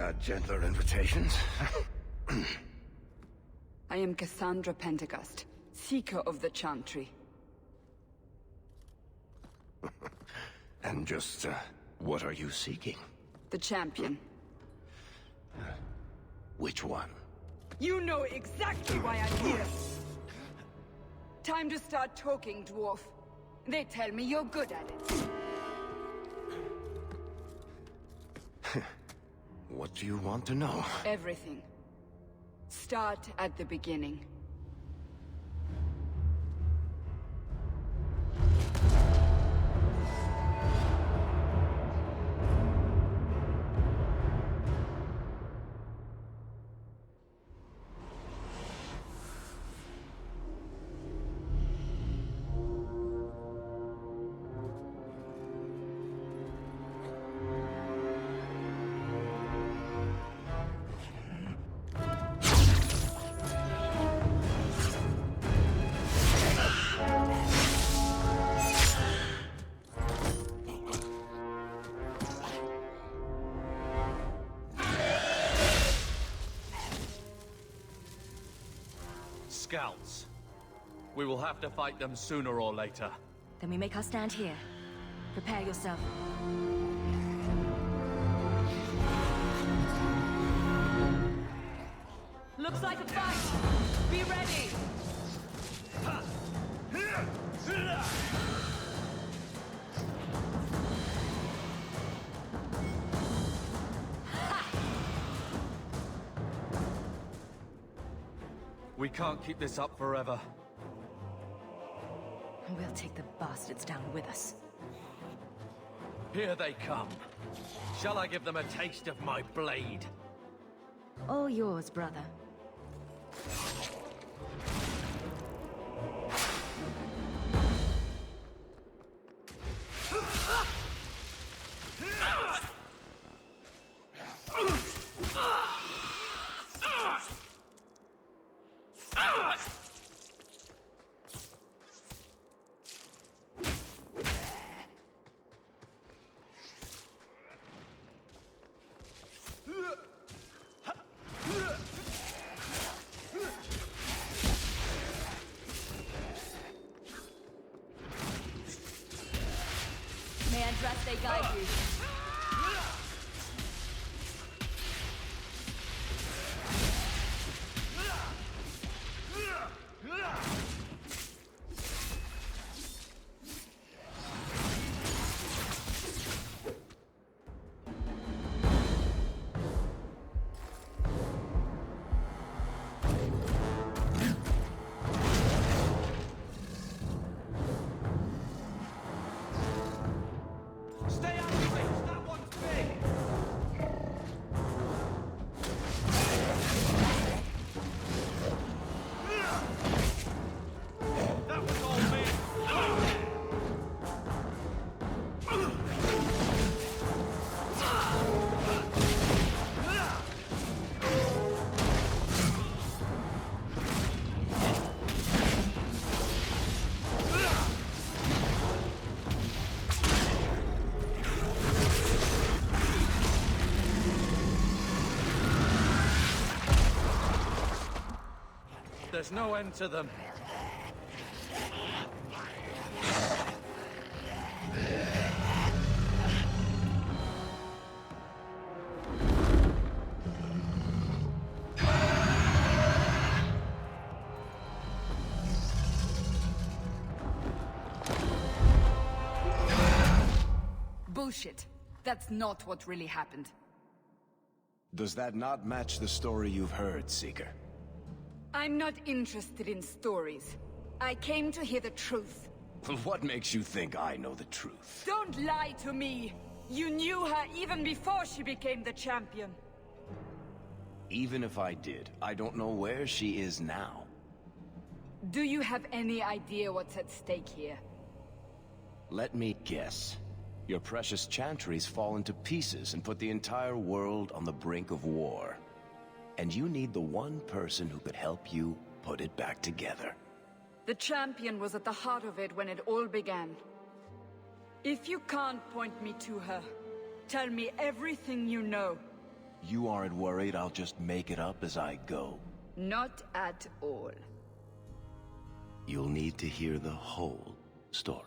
Had gentler invitations? I am Cassandra Pentecost, Seeker of the Chantry. And just, what are you seeking? The champion. Which one? You know exactly why I'm here! Time to start talking, dwarf. They tell me you're good at it. What do you want to know? Everything. Start at the beginning. Scouts. We will have to fight them sooner or later. Then we make our stand here. Prepare yourself. Looks like a fight! Be ready! We can't keep this up forever. We'll take the bastards down with us. Here they come. Shall I give them a taste of my blade? All yours, brother. May Andraste guide you. Stay out of reach! That one's big! That was all me! There's no end to them. Bullshit. That's not what really happened. Does that not match the story you've heard, Seeker? I'm not interested in stories. I came to hear the truth. What makes you think I know the truth? Don't lie to me! You knew her even before she became the champion. Even if I did, I don't know where she is now. Do you have any idea what's at stake here? Let me guess. Your precious chantry's fallen to pieces and put the entire world on the brink of war. And you need the one person who could help you put it back together. The champion was at the heart of it when it all began. If you can't point me to her, tell me everything you know. You aren't worried I'll just make it up as I go? Not at all. You'll need to hear the whole story.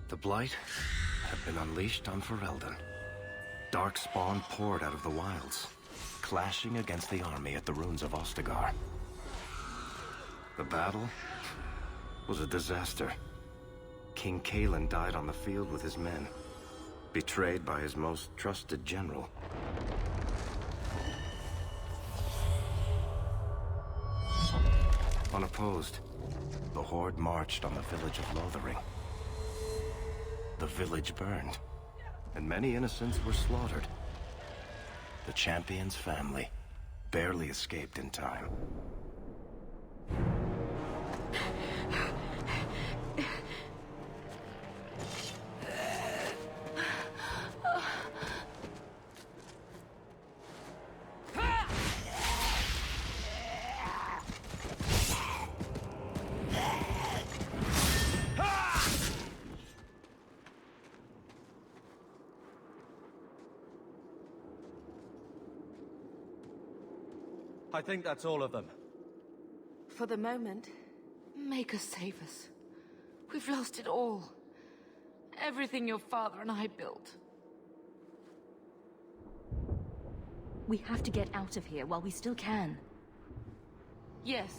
The Blight had been unleashed on Ferelden. Darkspawn poured out of the wilds, clashing against the army at the ruins of Ostagar. The battle was a disaster. King Cailan died on the field with his men, betrayed by his most trusted general. Unopposed, the Horde marched on the village of Lothering. The village burned, and many innocents were slaughtered. The champion's family barely escaped in time. I think that's all of them. For the moment, make us save us. We've lost it all. Everything your father and I built. We have to get out of here while we still can. Yes,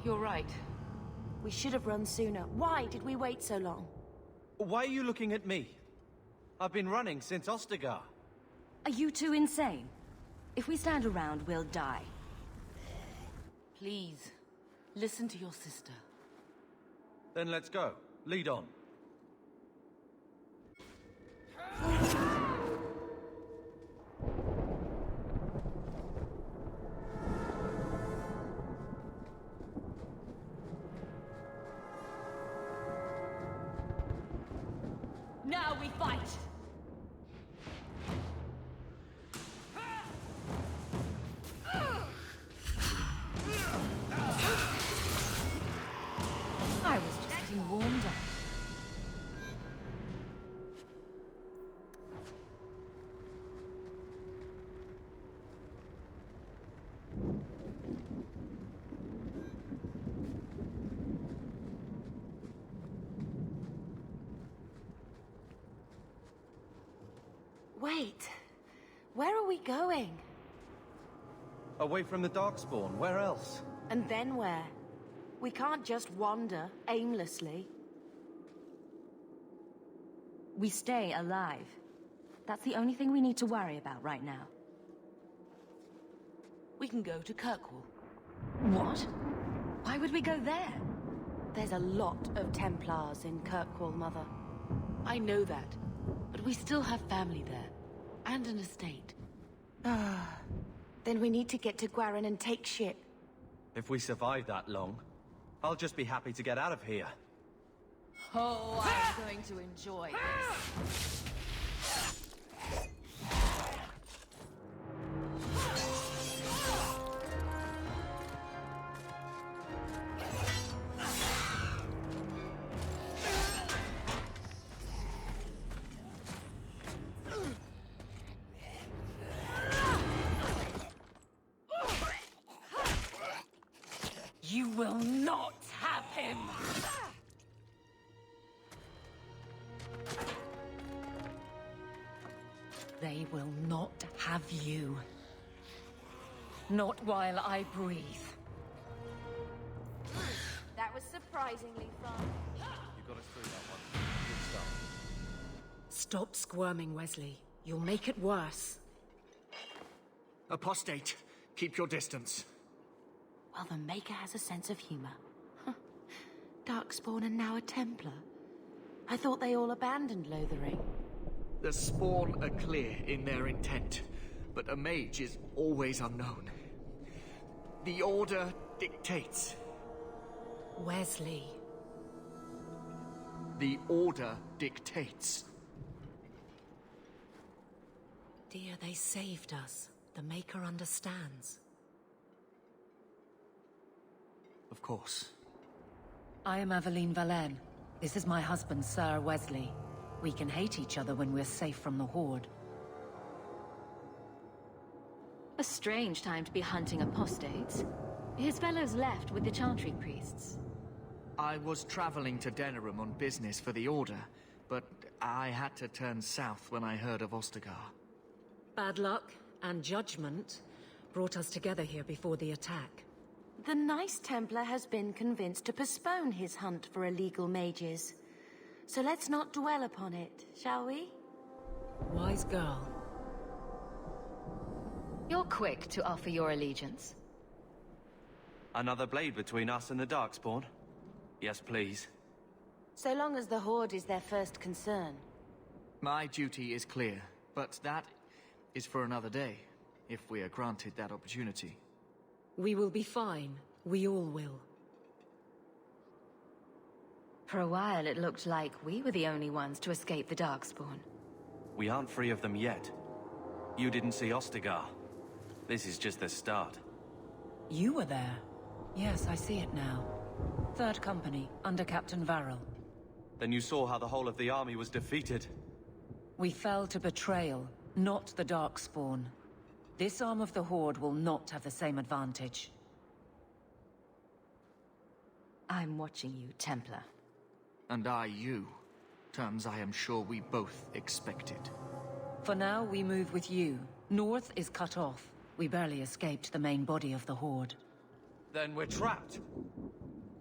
you're right. We should have run sooner. Why did we wait so long? Why are you looking at me? I've been running since Ostagar. Are you two insane? If we stand around, we'll die. Please, listen to your sister. Then let's go. Lead on. Now we fight! I was just getting warmed up. Wait, where are we going? Away from the Darkspawn, where else? And then where? We can't just wander aimlessly. We stay alive. That's the only thing we need to worry about right now. We can go to Kirkwall. What? Why would we go there? There's a lot of Templars in Kirkwall, Mother. I know that, but we still have family there, and an estate. Then we need to get to Gwaren and take ship. If we survive that long, I'll just be happy to get out of here. Oh, I'm going to enjoy this. You will not have him! They will not have you. Not while I breathe. That was surprisingly fun. You got us through that one. Good stuff. Stop squirming, Wesley. You'll make it worse. Apostate, keep your distance. Well, the Maker has a sense of humor. Huh. Darkspawn and now a Templar. I thought they all abandoned Lothering. The Spawn are clear in their intent, but a mage is always unknown. The Order dictates. Wesley. The Order dictates. Dear, they saved us. The Maker understands. Of course. I am Aveline Valenne. This is my husband, Sir Wesley. We can hate each other when we're safe from the Horde. A strange time to be hunting apostates. His fellows left with the Chantry priests. I was traveling to Denerim on business for the Order, but I had to turn south when I heard of Ostagar. Bad luck and judgment brought us together here before the attack. The nice Templar has been convinced to postpone his hunt for illegal mages. So let's not dwell upon it, shall we? Wise girl. You're quick to offer your allegiance. Another blade between us and the Darkspawn? Yes, please. So long as the Horde is their first concern. My duty is clear, but that is for another day, if we are granted that opportunity. We will be fine. We all will. For a while, it looked like we were the only ones to escape the Darkspawn. We aren't free of them yet. You didn't see Ostagar. This is just the start. You were there. Yes, I see it now. Third Company, under Captain Varel. Then you saw how the whole of the army was defeated. We fell to betrayal, not the Darkspawn. This arm of the Horde will not have the same advantage. I'm watching you, Templar. And I you. Terms I am sure we both expected. For now, we move with you. North is cut off. We barely escaped the main body of the Horde. Then we're trapped.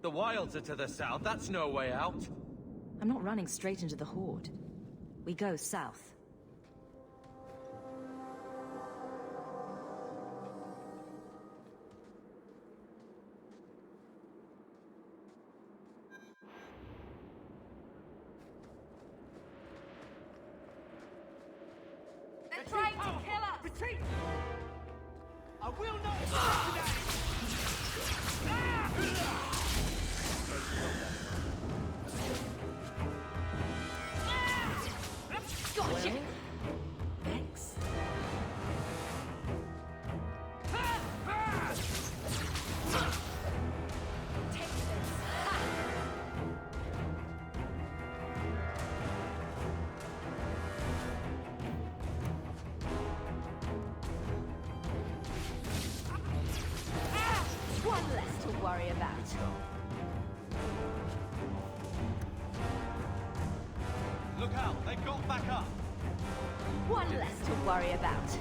The wilds are to the south. That's no way out. I'm not running straight into the Horde. We go south. They're trying to kill us! Retreat! I will not escape today! Gotcha! Thanks. One less to worry about. Look out! They've got back up! One less to worry about.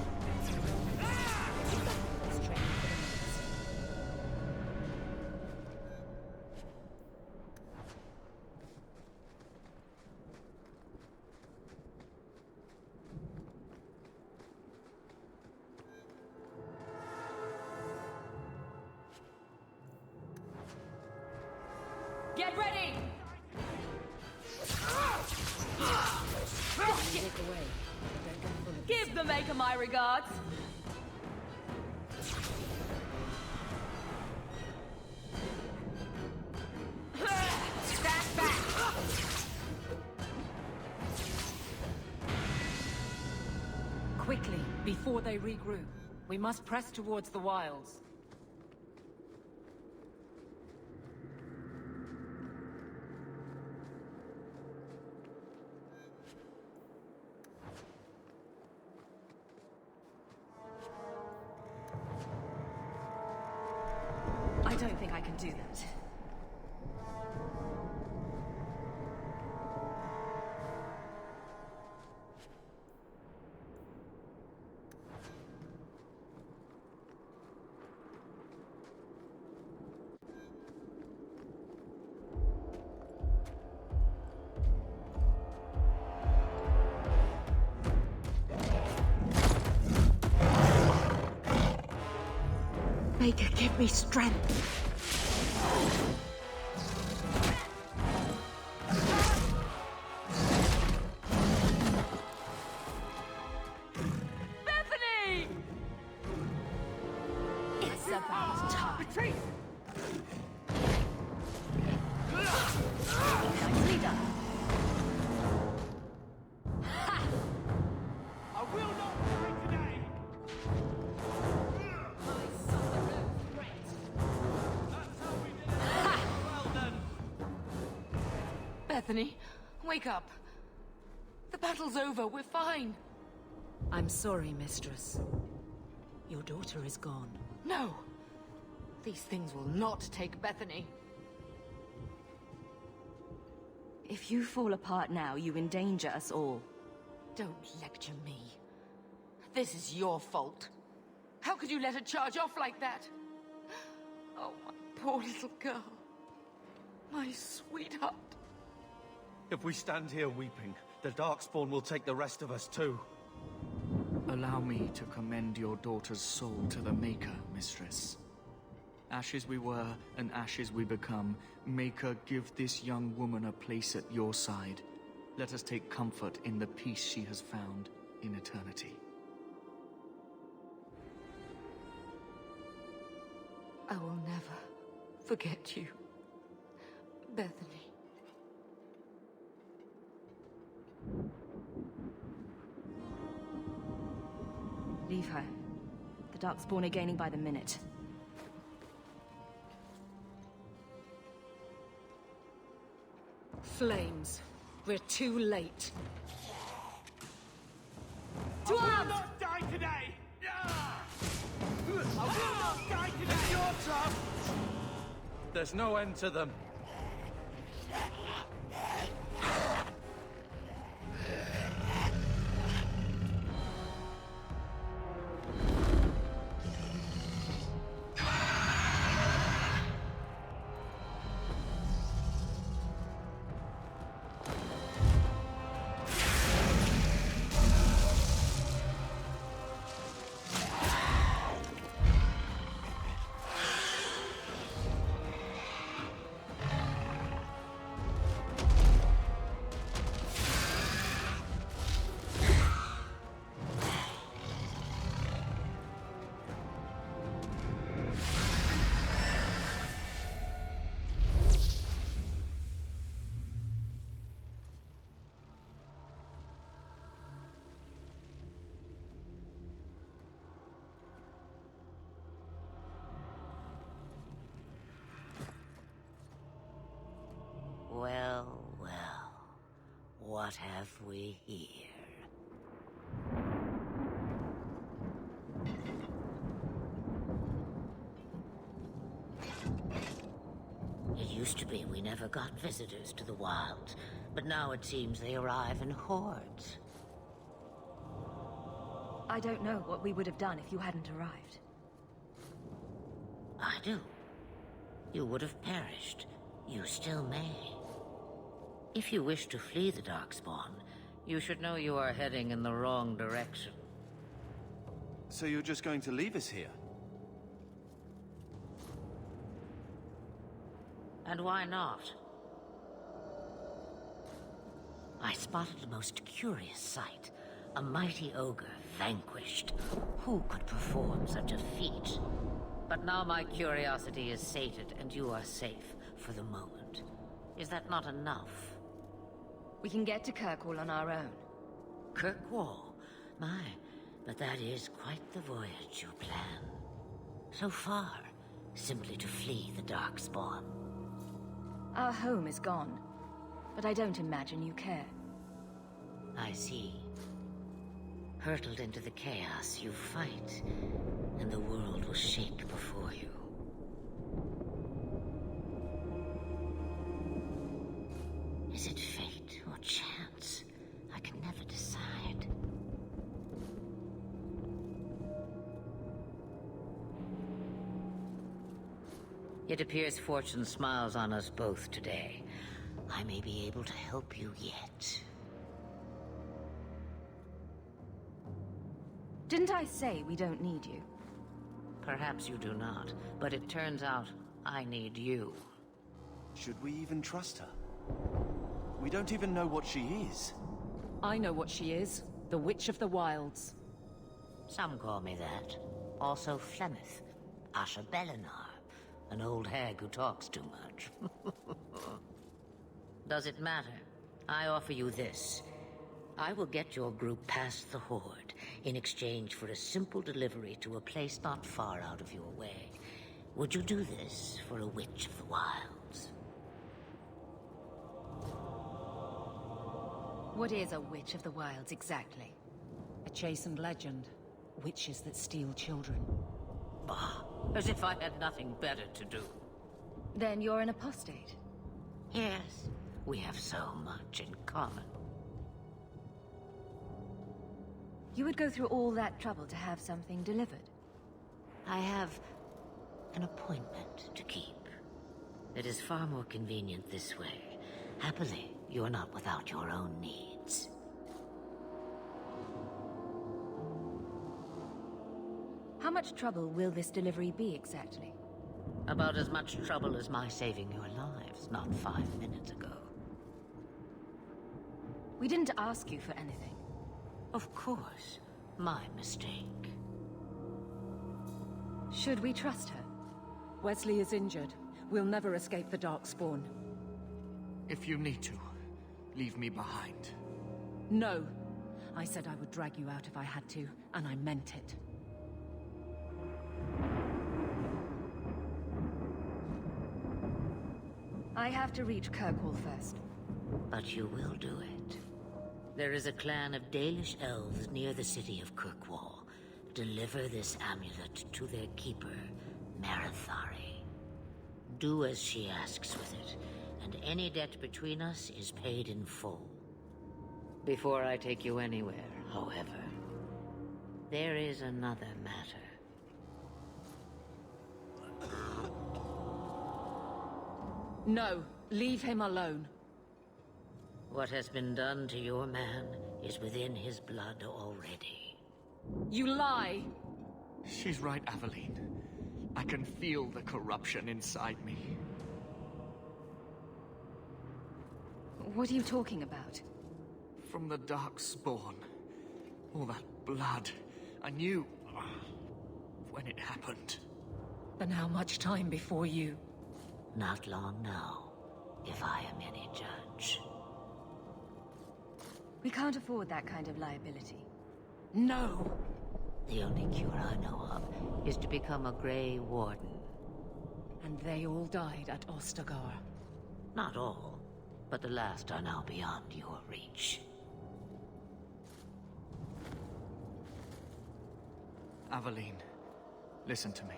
Get ready! Give the Maker my regards! Stand back! Quickly, before they regroup. We must press towards the wilds. I don't think I can do that. Maker, give me strength. Bethany! It's about time. Retreat! Nicely done. I will not die today! That's how we did it! Well done! Bethany, wake up. The battle's over. We're fine. I'm sorry, mistress. Your daughter is gone. No. These things will not take Bethany. If you fall apart now, you endanger us all. Don't lecture me. This is your fault. How could you let her charge off like that? Oh, my poor little girl. My sweetheart. If we stand here weeping, the Darkspawn will take the rest of us too. Allow me to commend your daughter's soul to the Maker, mistress. Ashes we were, and ashes we become. Maker, give this young woman a place at your side. Let us take comfort in the peace she has found in eternity. I will never forget you, Bethany. Leave her. The Darkspawn are gaining by the minute. Flames. We're too late. I will not die today! I will not die today! It's your turn! There's no end to them. Well, well. What have we here? It used to be we never got visitors to the wilds, but now it seems they arrive in hordes. I don't know what we would have done if you hadn't arrived. I do. You would have perished. You still may. If you wish to flee the Darkspawn, you should know you are heading in the wrong direction. So you're just going to leave us here? And why not? I spotted a most curious sight. A mighty ogre vanquished. Who could perform such a feat? But now my curiosity is sated, and you are safe for the moment. Is that not enough? We can get to Kirkwall on our own. Kirkwall? My, but that is quite the voyage you plan. So far, simply to flee the Darkspawn. Our home is gone, but I don't imagine you care. I see. Hurtled into the chaos, you fight, and the world will shake before you. Is it fate or chance? I can never decide. It appears fortune smiles on us both today. I may be able to help you yet. Didn't I say we don't need you? Perhaps you do not, but it turns out I need you. Should we even trust her? We don't even know what she is. I know what she is. The Witch of the Wilds. Some call me that. Also Flemeth, Asha Belinar, an old hag who talks too much. Does it matter? I offer you this. I will get your group past the Horde in exchange for a simple delivery to a place not far out of your way. Would you do this for a Witch of the Wilds? What is a Witch of the Wilds exactly? A chastened legend. Witches that steal children. Bah, as if I had nothing better to do. Then you're an apostate. Yes, we have so much in common. You would go through all that trouble to have something delivered? I have an appointment to keep. It is far more convenient this way. Happily, you're not without your own needs. How much trouble will this delivery be exactly? About as much trouble as my saving your lives not 5 minutes ago. We didn't ask you for anything. Of course. My mistake. Should we trust her? Wesley is injured. We'll never escape the Darkspawn. If you need to, leave me behind. No. I said I would drag you out if I had to, and I meant it. I have to reach Kirkwall first. But you will do it. There is a clan of Dalish elves near the city of Kirkwall. Deliver this amulet to their keeper, Marithari. Do as she asks with it, and any debt between us is paid in full. Before I take you anywhere, however, there is another matter. No, leave him alone. What has been done to your man is within his blood already. You lie! She's right, Aveline. I can feel the corruption inside me. What are you talking about? From the Darkspawn. All that blood. I knew when it happened. Then how much time before you? Not long now, if I am any judge. We can't afford that kind of liability. No! The only cure I know of is to become a Grey Warden. And they all died at Ostagar. Not all, but the last are now beyond your reach. Aveline, listen to me.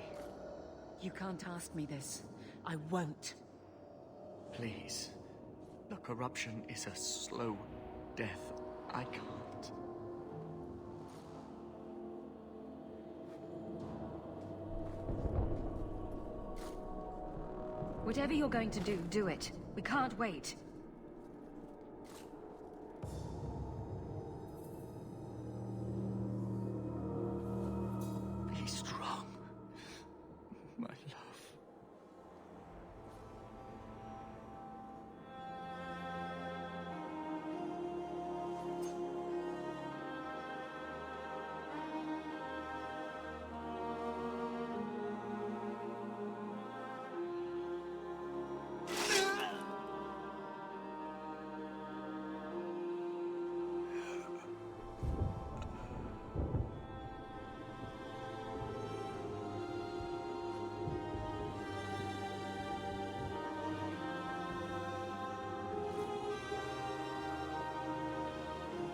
You can't ask me this. I won't. Please. The corruption is a slow death. I can't. Whatever you're going to do, do it. We can't wait. Be strong, my love.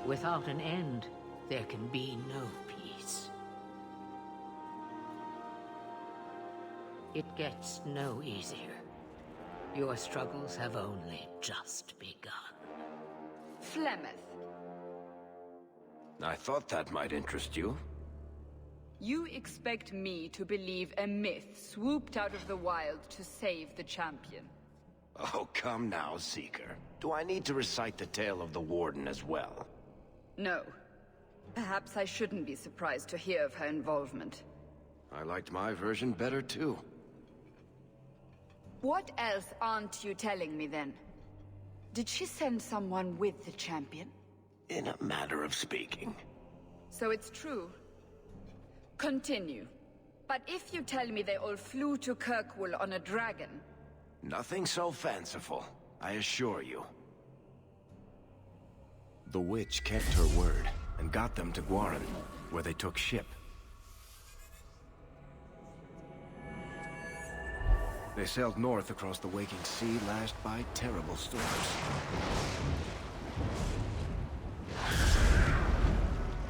Without an end, there can be no peace. It gets no easier. Your struggles have only just begun. Flemeth, I thought that might interest you. you expect me to believe a myth swooped out of the wild to save the champion? Oh, come now, Seeker. Do I need to recite the tale of the Warden as well? No. Perhaps I shouldn't be surprised to hear of her involvement. I liked my version better too. What else aren't you telling me then? Did she send someone with the champion? In a matter of speaking. So it's true. Continue. But if you tell me they all flew to Kirkwall on a dragon... Nothing so fanciful, I assure you. The witch kept her word, and got them to Gwaren, where they took ship. They sailed north across the waking sea, lashed by terrible storms.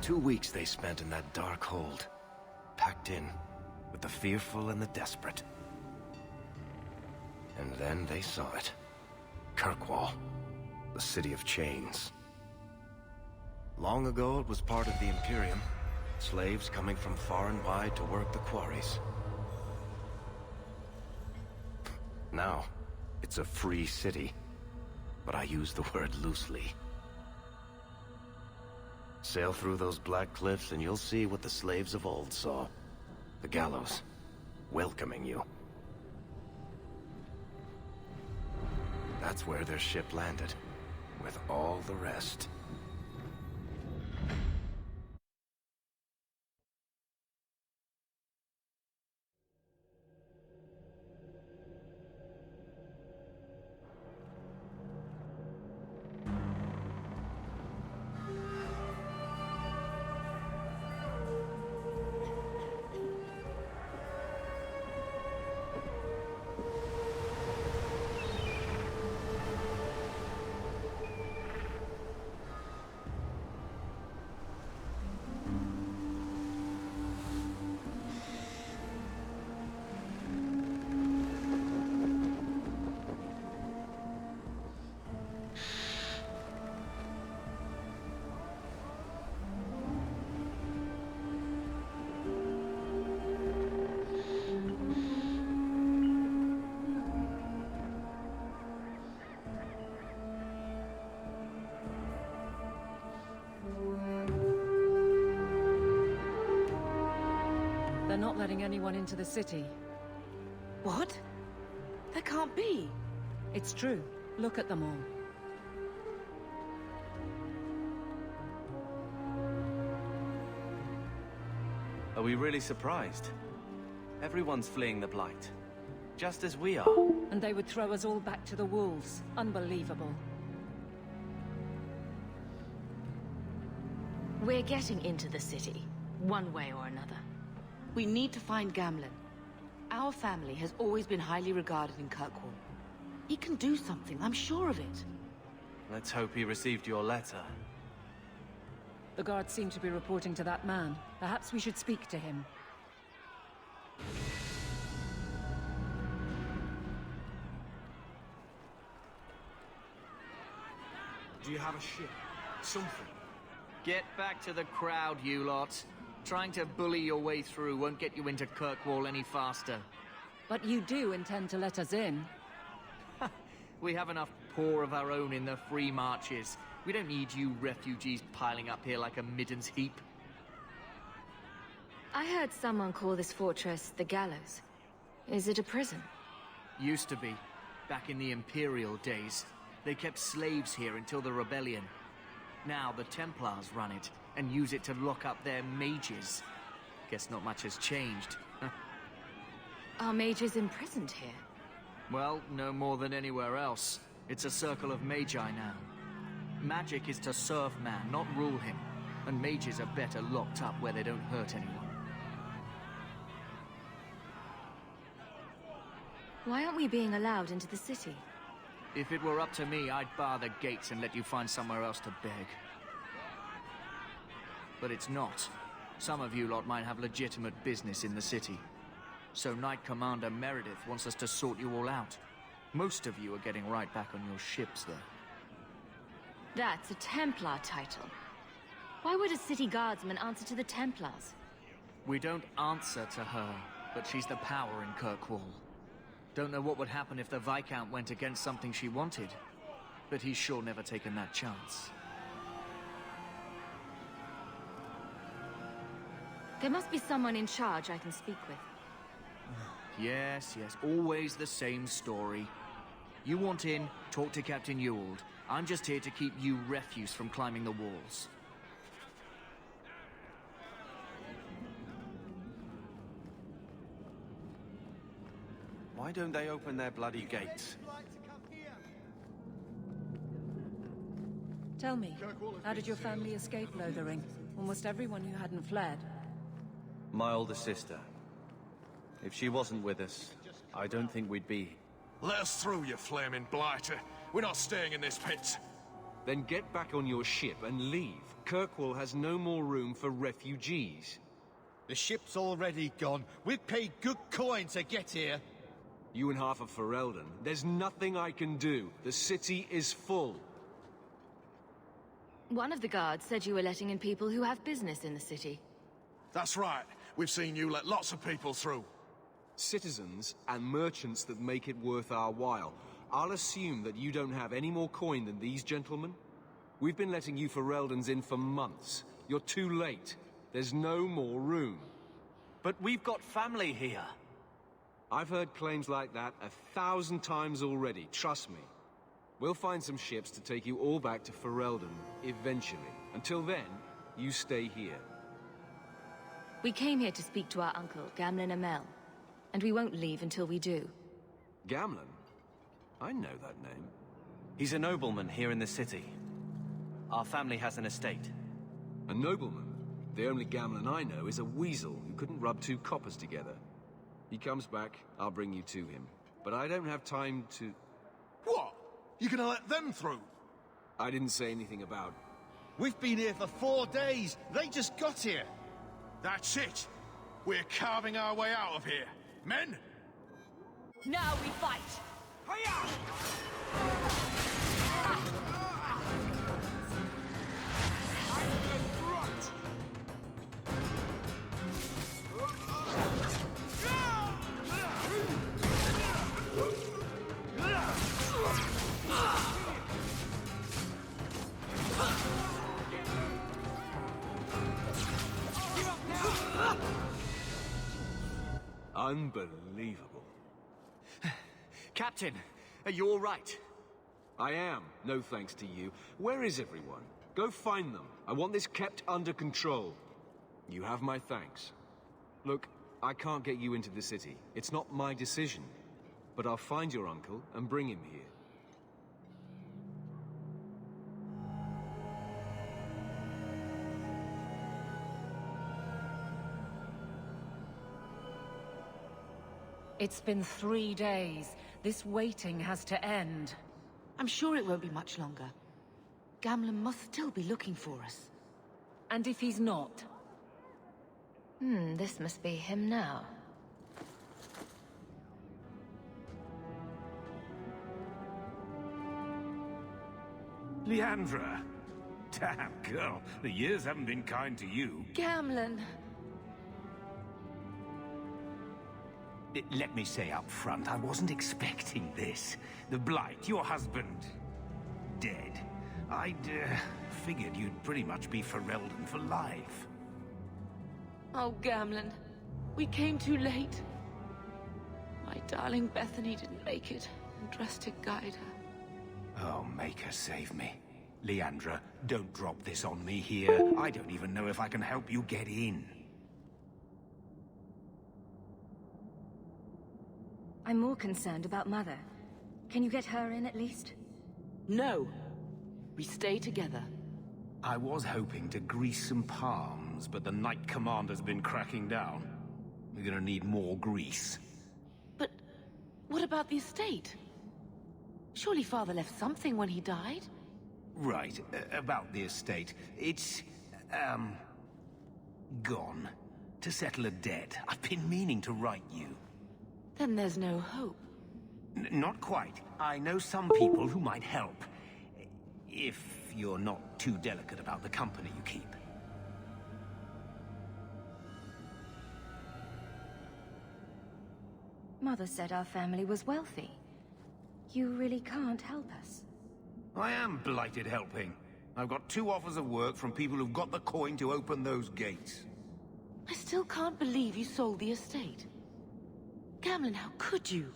2 weeks they spent in that dark hold, packed in with the fearful and the desperate. And then they saw it. Kirkwall, the city of chains. Long ago, it was part of the Imperium. Slaves coming from far and wide to work the quarries. Now, it's a free city. But I use the word loosely. Sail through those black cliffs and you'll see what the slaves of old saw. The gallows, welcoming you. That's where their ship landed, with all the rest. They're not letting anyone into the city. What? That can't be. It's true. Look at them all. Are we really surprised? Everyone's fleeing the Blight. Just as we are. And they would throw us all back to the wolves. Unbelievable. We're getting into the city, one way or another. We need to find Gamlen. Our family has always been highly regarded in Kirkwall. He can do something, I'm sure of it. Let's hope he received your letter. The guards seem to be reporting to that man. Perhaps we should speak to him. Do you have a ship? Something? Get back to the crowd, you lot. Trying to bully your way through won't get you into Kirkwall any faster. But you do intend to let us in. We have enough poor of our own in the free marches. We don't need you refugees piling up here like a middens heap. I heard someone call this fortress the Gallows. Is it a prison? Used to be. Back in the Imperial days. They kept slaves here until the rebellion. Now the Templars run it, and use it to lock up their mages. Guess not much has changed. Are mages imprisoned here? Well, no more than anywhere else. It's a circle of magi now. Magic is to serve man, not rule him. And mages are better locked up where they don't hurt anyone. Why aren't we being allowed into the city? If it were up to me, I'd bar the gates and let you find somewhere else to beg. But it's not. Some of you lot might have legitimate business in the city. So Knight Commander Meredith wants us to sort you all out. Most of you are getting right back on your ships, though. That's a Templar title. Why would a city guardsman answer to the Templars? We don't answer to her, but she's the power in Kirkwall. Don't know what would happen if the Viscount went against something she wanted, but he's sure never taken that chance. There must be someone in charge I can speak with. Yes, always the same story. You want in, talk to Captain Ewald. I'm just here to keep you refuse from climbing the walls. Why don't they open their bloody gates? Tell me, how did your family escape Lothering? Almost everyone who hadn't fled. My older sister. If she wasn't with us, I don't think we'd be. Let us through, you flaming blighter. We're not staying in this pit. Then get back on your ship and leave. Kirkwall has no more room for refugees. The ship's already gone. We've paid good coin to get here. You and half of Ferelden. There's nothing I can do. The city is full. One of the guards said you were letting in people who have business in the city. That's right. We've seen you let lots of people through. Citizens and merchants that make it worth our while. I'll assume that you don't have any more coin than these gentlemen. We've been letting you Fereldans in for months. You're too late. There's no more room. But we've got family here. I've heard claims like that 1,000 times already, trust me. We'll find some ships to take you all back to Ferelden, eventually. Until then, you stay here. We came here to speak to our uncle, Gamlen Amell. And we won't leave until we do. Gamlen? I know that name. He's a nobleman here in the city. Our family has an estate. A nobleman? The only Gamlen I know is a weasel who couldn't rub 2 coppers together. He comes back, I'll bring you to him. But I don't have time to... What? You gonna let them through? I didn't say anything about... We've been here for 4 days. They just got here. That's it. We're carving our way out of here. Men? Now we fight! Unbelievable. Captain, are you all right? I am, no thanks to you. Where is everyone? Go find them. I want this kept under control. You have my thanks. Look, I can't get you into the city. It's not my decision. But I'll find your uncle and bring him here. It's been 3 days. This waiting has to end. I'm sure it won't be much longer. Gamlen must still be looking for us. And if he's not? This must be him now. Leandra! Damn, girl, the years haven't been kind to you. Gamlen! Let me say up front, I wasn't expecting this. The Blight, your husband, dead. I'd figured you'd pretty much be Ferelden for life. Oh, Gamlen. We came too late. My darling Bethany didn't make it, and dressed to guide her. Oh, make her save me. Leandra, don't drop this on me here. I don't even know if I can help you get in. I'm more concerned about Mother. Can you get her in at least? No. We stay together. I was hoping to grease some palms, but the Knight Commander's been cracking down. We're gonna need more grease. But what about the estate? Surely Father left something when he died? Right, about the estate. It's, gone. To settle a debt. I've been meaning to write you. Then there's no hope. Not quite. I know some people who might help. If you're not too delicate about the company you keep. Mother said our family was wealthy. You really can't help us. I am blighted helping. I've got 2 offers of work from people who've got the coin to open those gates. I still can't believe you sold the estate. Gamlen, how could you?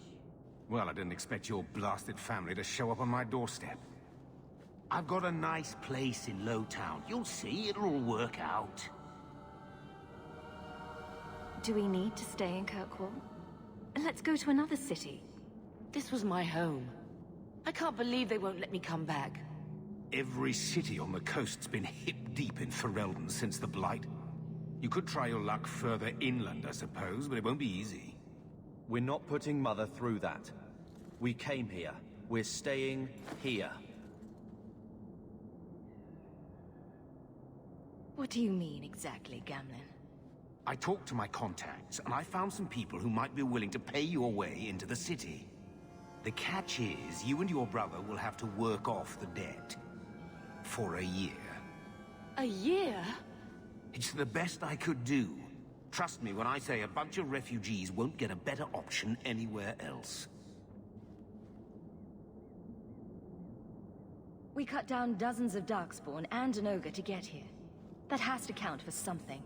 Well, I didn't expect your blasted family to show up on my doorstep. I've got a nice place in Lowtown. You'll see, it'll all work out. Do we need to stay in Kirkwall? Let's go to another city. This was my home. I can't believe they won't let me come back. Every city on the coast's been hip-deep in Ferelden since the Blight. You could try your luck further inland, I suppose, but it won't be easy. We're not putting Mother through that. We came here. We're staying here. What do you mean exactly, Gamlen? I talked to my contacts, and I found some people who might be willing to pay your way into the city. The catch is, you and your brother will have to work off the debt. For a year. A year? It's the best I could do. Trust me when I say a bunch of refugees won't get a better option anywhere else. We cut down dozens of Darkspawn and an ogre to get here. That has to count for something.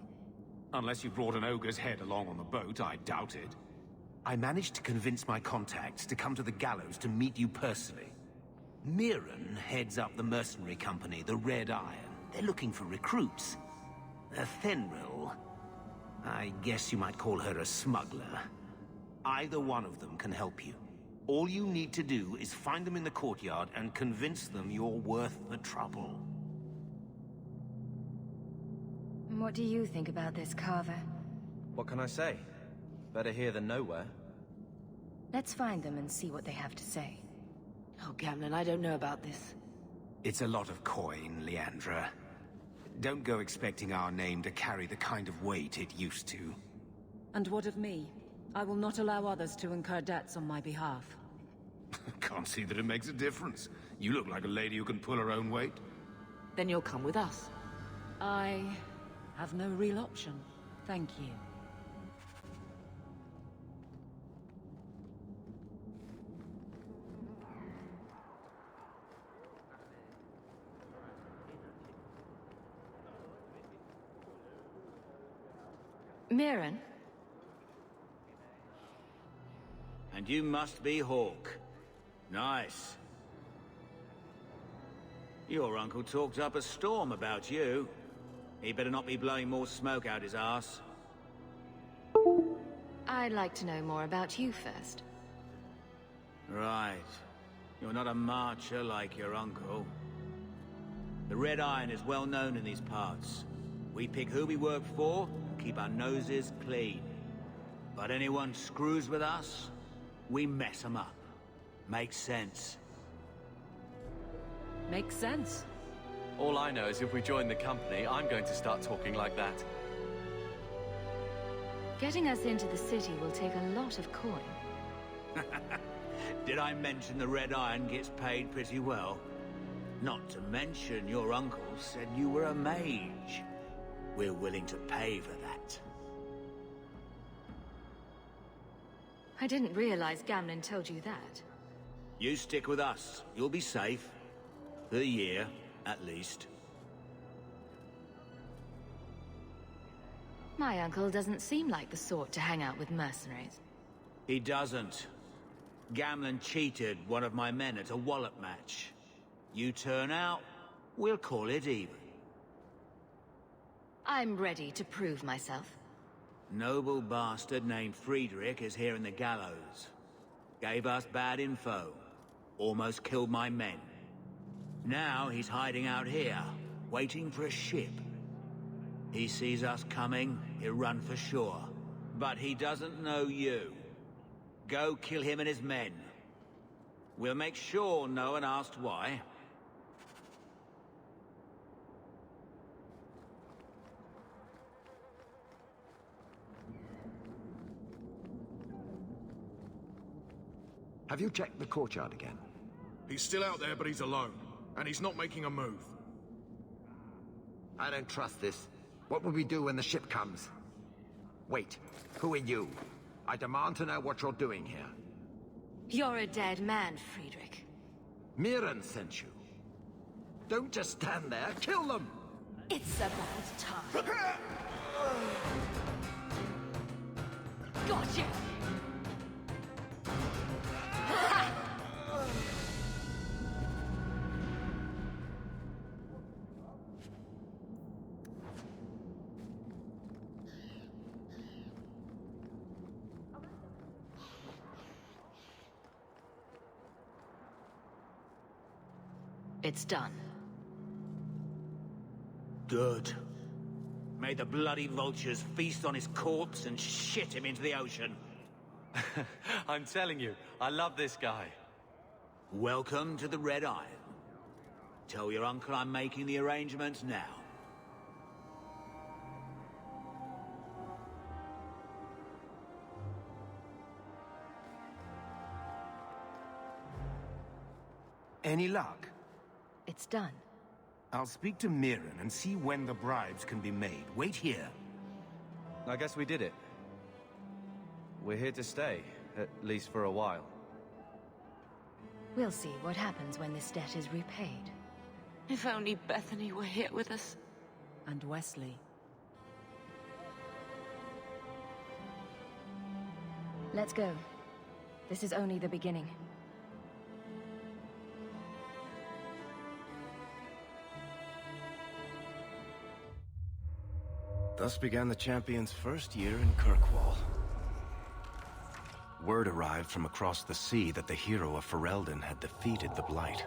Unless you brought an ogre's head along on the boat, I doubt it. I managed to convince my contacts to come to the gallows to meet you personally. Mirren heads up the mercenary company, the Red Iron. They're looking for recruits. Fenrir, I guess you might call her a smuggler. Either one of them can help you. All you need to do is find them in the courtyard and convince them you're worth the trouble. What do you think about this, Carver? What can I say? Better here than nowhere. Let's find them and see what they have to say. Oh, Gamlen, I don't know about this. It's a lot of coin, Leandra. Don't go expecting our name to carry the kind of weight it used to. And what of me? I will not allow others to incur debts on my behalf. Can't see that it makes a difference. You look like a lady who can pull her own weight. Then you'll come with us. I have no real option. Thank you. Mirren? And you must be Hawke. Nice. Your uncle talked up a storm about you. He better not be blowing more smoke out his ass. I'd like to know more about you first. Right. You're not a marcher like your uncle. The Red Iron is well known in these parts. We pick who we work for, and keep our noses clean. But anyone screws with us, we mess them up. Makes sense. Makes sense. All I know is if we join the company, I'm going to start talking like that. Getting us into the city will take a lot of coin. Did I mention the Red Iron gets paid pretty well? Not to mention your uncle said you were a mage. We're willing to pay for that. I didn't realize Gamlen told you that. You stick with us. You'll be safe. For a year, at least. My uncle doesn't seem like the sort to hang out with mercenaries. He doesn't. Gamlen cheated one of my men at a wallop match. You turn out, we'll call it even. I'm ready to prove myself. Noble bastard named Friedrich is here in the gallows. Gave us bad info. Almost killed my men. Now he's hiding out here, waiting for a ship. He sees us coming, he'll run for shore. But he doesn't know you. Go kill him and his men. We'll make sure no one asks why. Have you checked the courtyard again? He's still out there, but he's alone. And he's not making a move. I don't trust this. What will we do when the ship comes? Wait, who are you? I demand to know what you're doing here. You're a dead man, Friedrich. Mirren sent you. Don't just stand there, kill them! It's about time. It's done. Good. May the bloody vultures feast on his corpse and shit him into the ocean. I'm telling you, I love this guy. Welcome to the Red Isle. Tell your uncle I'm making the arrangements now. Any luck? It's done. I'll speak to Mirren and see when the bribes can be made. Wait here. I guess we did it. We're here to stay, at least for a while. We'll see what happens when this debt is repaid. If only Bethany were here with us. And Wesley. Let's go. This is only the beginning. Thus began the champion's first year in Kirkwall. Word arrived from across the sea that the hero of Ferelden had defeated the Blight.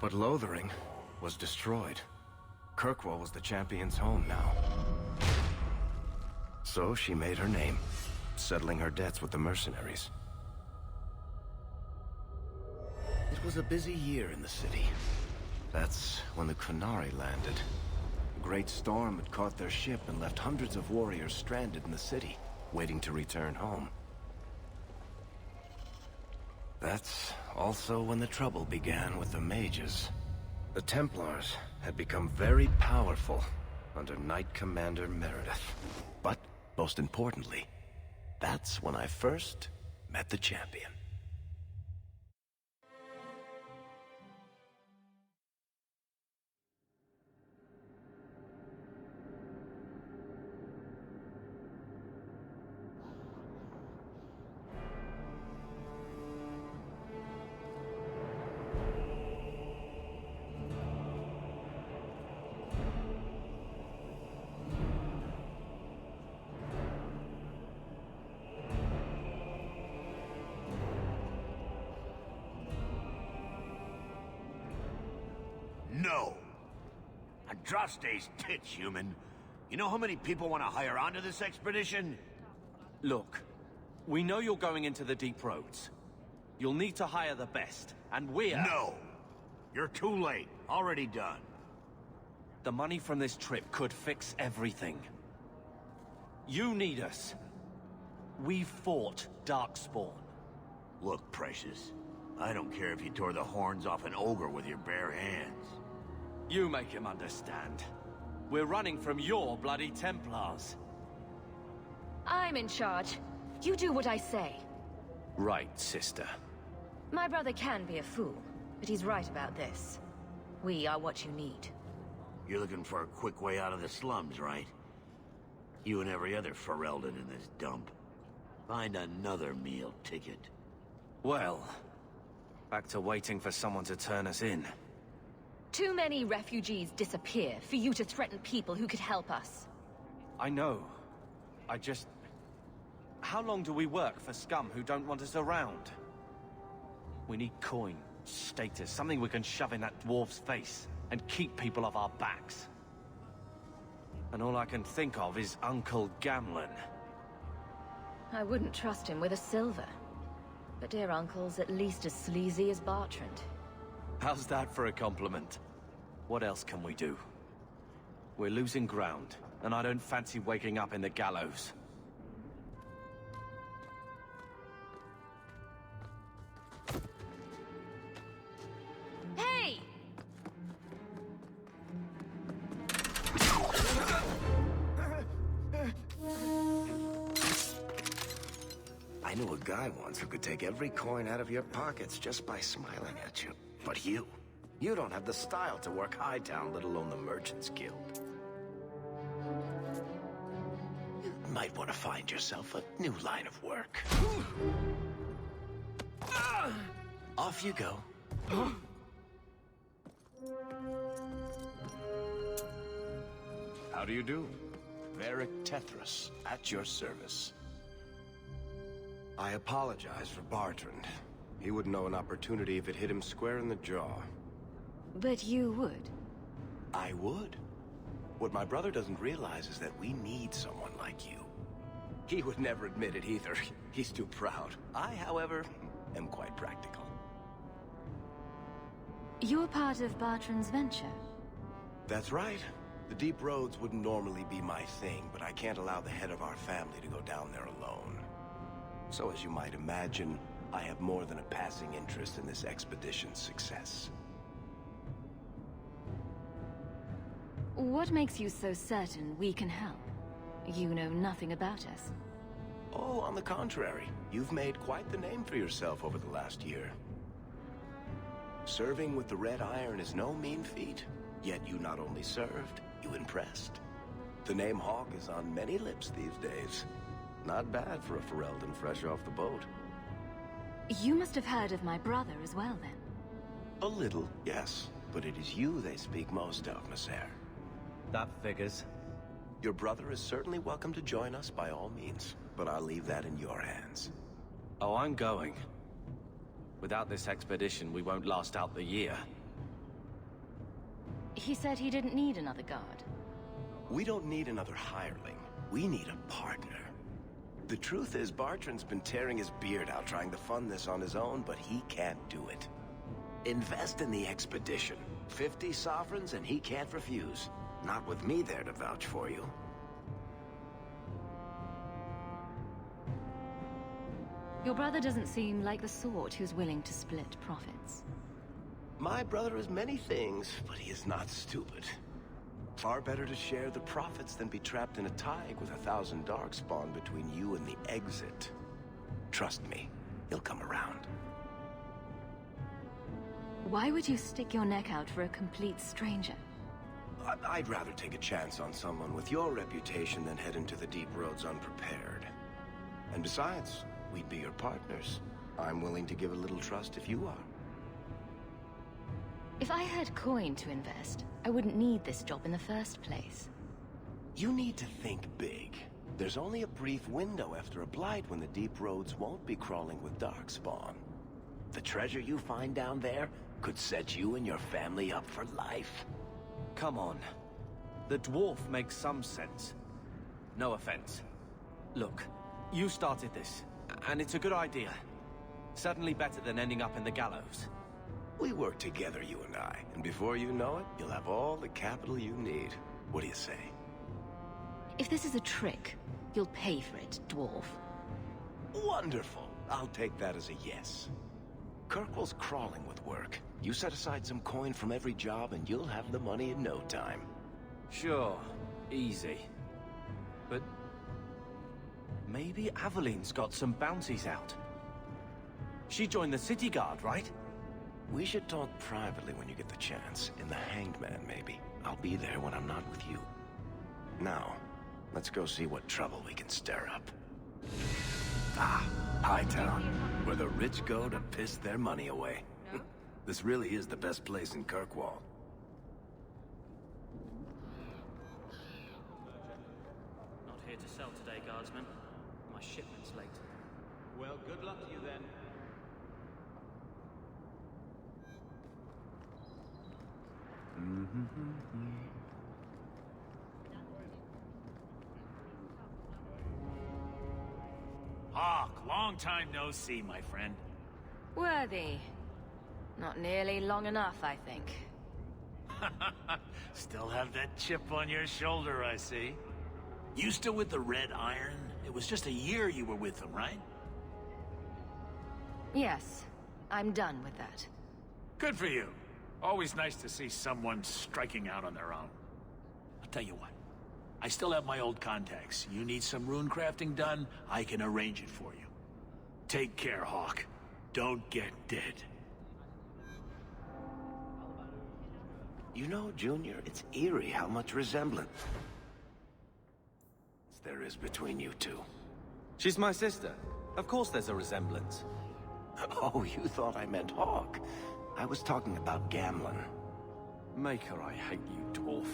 But Lothering was destroyed. Kirkwall was the champion's home now. So she made her name, settling her debts with the mercenaries. It was a busy year in the city. That's when the Qunari landed. A great storm had caught their ship and left hundreds of warriors stranded in the city, waiting to return home. That's also when the trouble began with the mages. The Templars had become very powerful under Knight Commander Meredith. But, most importantly, that's when I first met the champion. No! Andraste's tits, human. You know how many people want to hire onto this expedition? Look, we know you're going into the deep roads. You'll need to hire the best, and we're... No! You're too late. Already done. The money from this trip could fix everything. You need us. We fought Darkspawn. Look, Precious. I don't care if you tore the horns off an ogre with your bare hands. You make him understand. We're running from your bloody Templars. I'm in charge. You do what I say. Right, sister. My brother can be a fool, but he's right about this. We are what you need. You're looking for a quick way out of the slums, right? You and every other Ferelden in this dump. Find another meal ticket. Well, back to waiting for someone to turn us in. Too many refugees disappear for you to threaten people who could help us. I know. I just... How long do we work for scum who don't want us around? We need coin, status, something we can shove in that dwarf's face and keep people off our backs. And all I can think of is Uncle Gamlen. I wouldn't trust him with a silver. But dear Uncle's at least as sleazy as Bartrand. How's that for a compliment? What else can we do? We're losing ground, and I don't fancy waking up in the gallows. Hey! I knew a guy once who could take every coin out of your pockets just by smiling at you. But you don't have the style to work Hightown, let alone the Merchants Guild. You might want to find yourself a new line of work. Off you go. How do you do? Varric Tethras, at your service. I apologize for Bartrand. He wouldn't know an opportunity if it hit him square in the jaw. But you would. I would. What my brother doesn't realize is that we need someone like you. He would never admit it either. He's too proud. I, however, am quite practical. You're part of Bartrand's venture? That's right. The deep roads wouldn't normally be my thing, but I can't allow the head of our family to go down there alone. So as you might imagine, I have more than a passing interest in this expedition's success. What makes you so certain we can help? You know nothing about us. Oh, on the contrary. You've made quite the name for yourself over the last year. Serving with the Red Iron is no mean feat, yet you not only served, you impressed. The name Hawke is on many lips these days. Not bad for a Ferelden fresh off the boat. You must have heard of my brother as well, then. A little, yes. But it is you they speak most of, Monsieur. That figures. Your brother is certainly welcome to join us by all means, but I'll leave that in your hands. Oh, I'm going. Without this expedition, we won't last out the year. He said he didn't need another guard. We don't need another hireling. We need a partner. The truth is, Bartrand's been tearing his beard out trying to fund this on his own, but he can't do it. Invest in the expedition. 50 sovereigns and he can't refuse. Not with me there to vouch for you. Your brother doesn't seem like the sort who's willing to split profits. My brother is many things, but he is not stupid. Far better to share the profits than be trapped in a tide with 1,000 Darkspawn between you and the exit. Trust me, he'll come around. Why would you stick your neck out for a complete stranger? I'd rather take a chance on someone with your reputation than head into the deep roads unprepared. And besides, we'd be your partners. I'm willing to give a little trust if you are. If I had coin to invest, I wouldn't need this job in the first place. You need to think big. There's only a brief window after a blight when the deep roads won't be crawling with Darkspawn. The treasure you find down there could set you and your family up for life. Come on. The dwarf makes some sense. No offense. Look, you started this, and it's a good idea. Certainly better than ending up in the gallows. We work together, you and I, and before you know it, you'll have all the capital you need. What do you say? If this is a trick, you'll pay for it, dwarf. Wonderful. I'll take that as a yes. Kirkwall's crawling with work. You set aside some coin from every job and you'll have the money in no time. Sure. Easy. But maybe Aveline's got some bounties out. She joined the city guard, right? We should talk privately when you get the chance. In the Hanged Man, maybe. I'll be there when I'm not with you. Now, let's go see what trouble we can stir up. Ah, Hightown, where the rich go to piss their money away. This really is the best place in Kirkwall. Not here to sell today, Guardsman. My shipment's late. Well, good luck to you then. Hawke, long time no see, my friend. Worthy. Not nearly long enough, I think. Still have that chip on your shoulder, I see. You still with the Red Iron? It was just a year you were with them, right? Yes, I'm done with that. Good for you. Always nice to see someone striking out on their own. I'll tell you what. I still have my old contacts. You need some rune crafting done, I can arrange it for you. Take care, Hawke. Don't get dead. You know, Junior, it's eerie how much resemblance there is between you two. She's my sister. Of course there's a resemblance. Oh, you thought I meant Hawke. I was talking about Gamlen. Maker, I hate you, dwarf.